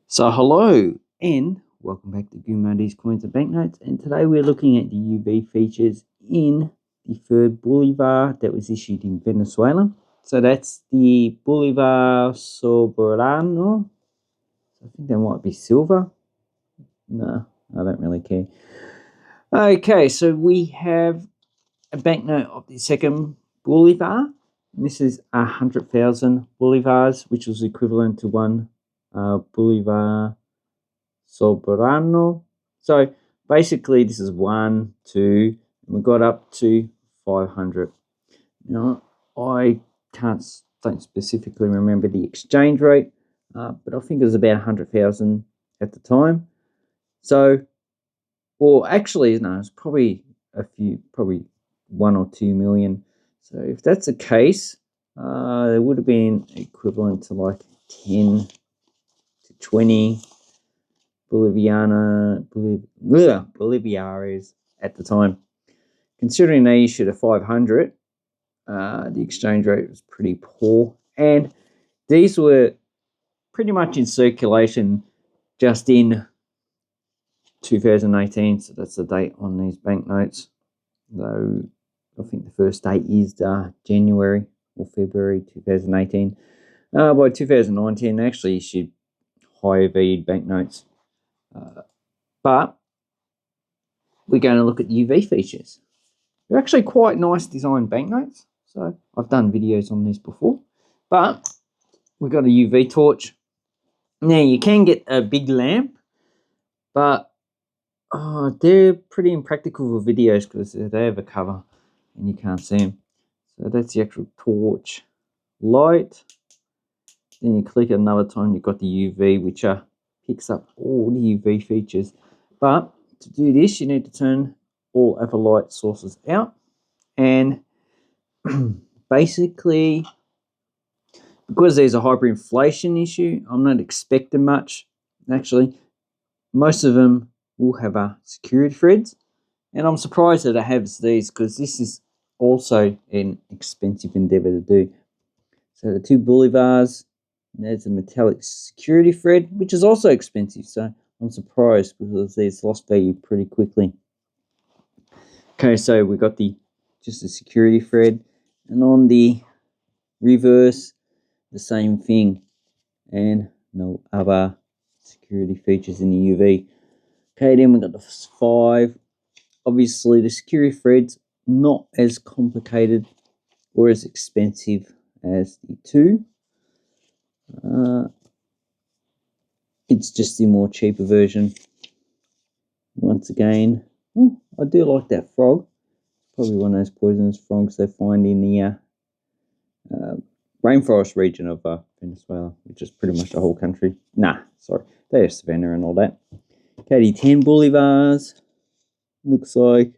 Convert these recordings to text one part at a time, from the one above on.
So hello and welcome back to Gumardi's Coins and Banknotes, and today we're looking at the UV features in the third Bolivar that was issued in Venezuela. So that's the Bolivar Soberano. I think that might be silver. No, I don't really care. Okay, so we have a banknote of the second Bolivar. This is 100,000 Bolivars, which was equivalent to one Bolivar Soberano. So basically this is 1, 2, and we got up to 500. Now I don't specifically remember the exchange rate, but I think it was about 100,000 at the time. So, or actually no, it's probably probably 1 or 2 million. So if that's the case, there would have been equivalent to like 10 to 20 Boliviares at the time. Considering they issued a 500, the exchange rate was pretty poor, and these were pretty much in circulation just in 2018, so that's the date on these banknotes, though I think the first date is January or February 2018. By 2019, they actually issued higher valued banknotes. But we're going to look at UV features. They're actually quite nice design banknotes. So I've done videos on these before. But we've got a UV torch. Now you can get a big lamp, but they're pretty impractical for videos because they have a cover and you can't see them. So that's the actual torch light. Then you click it another time, you've got the UV, which picks up all the UV features. But to do this, you need to turn all other light sources out. And basically, because there's a hyperinflation issue, I'm not expecting much. Actually, most of them will have security threads. And I'm surprised that it has these because this is also an expensive endeavor to do. So the two Bolivars, there's a metallic security thread, which is also expensive. So I'm surprised because these lost value pretty quickly. Okay, so we got just the security thread, and on the reverse, the same thing, and no other security features in the UV. Okay, then we got the 5. Obviously, the security thread's not as complicated or as expensive as the 2. It's just the more cheaper version. Once again, I do like that frog. Probably one of those poisonous frogs they find in the rainforest region of Venezuela, which is pretty much the whole country. Nah, sorry, they have savanna and all that. Okay, 10 Bolivars. Looks like,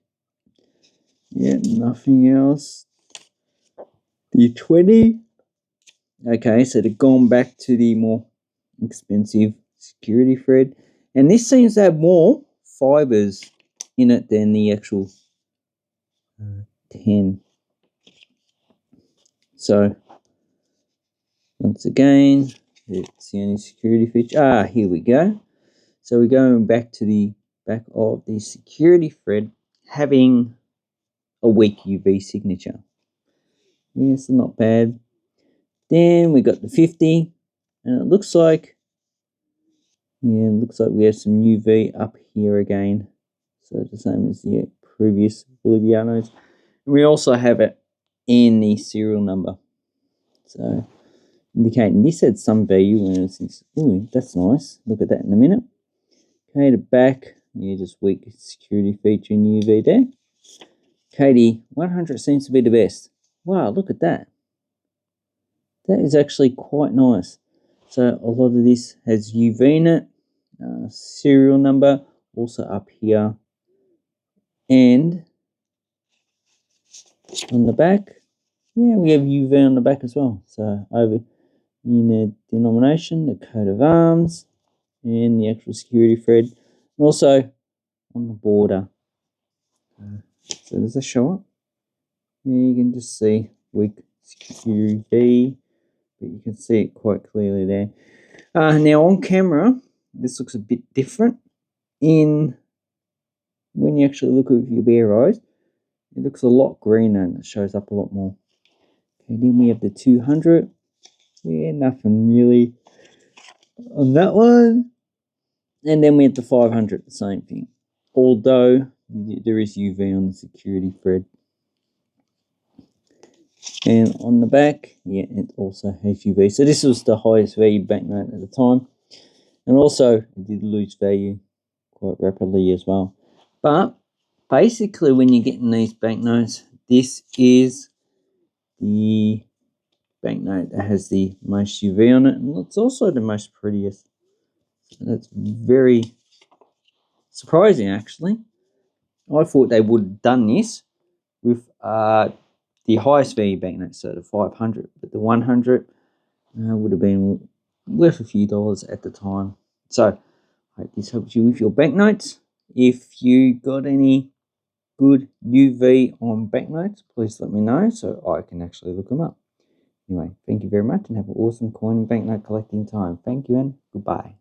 yeah, nothing else. The 20. Okay, so they've gone back to the more expensive security thread, and this seems to have more fibers in it than the actual 10. So once again, it's the only security feature. Here we go. So we're going back to the back of the security thread having a weak UV signature. Yes, not bad. Then we got the 50, and it looks like, we have some UV up here again. So the same as the previous Bolivianos. And we also have it in the serial number. So indicating this had some value when it's that's nice. Look at that in a minute. Okay, the back, just weak security feature in UV there. Katie, 100 seems to be the best. Wow, look at that. That is actually quite nice. So a lot of this has UV in it. Serial number also up here. And on the back, we have UV on the back as well. So over in the denomination, the coat of arms, and the actual security thread. And also on the border. So does that show up? Yeah, you can just see weak security, but you can see it quite clearly there. Now on camera, this looks a bit different in when you actually look with your bare eyes. It looks a lot greener and it shows up a lot more. Okay, then we have the 200. Yeah, nothing really on that one. And then we have the 500, the same thing. Although there is UV on the security thread. And on the back, yeah, it also has UV. So this was the highest value banknote at the time. And also, it did lose value quite rapidly as well. But basically, when you're getting these banknotes, this is the banknote that has the most UV on it. And it's also the most prettiest. So that's very surprising, actually. I thought they would have done this with the highest value banknote, so the 500, but the 100 would have been worth a few dollars at the time. So I hope this helps you with your banknotes. If you got any good UV on banknotes, please let me know so I can actually look them up. Anyway, thank you very much and have an awesome coin and banknote collecting time. Thank you and goodbye.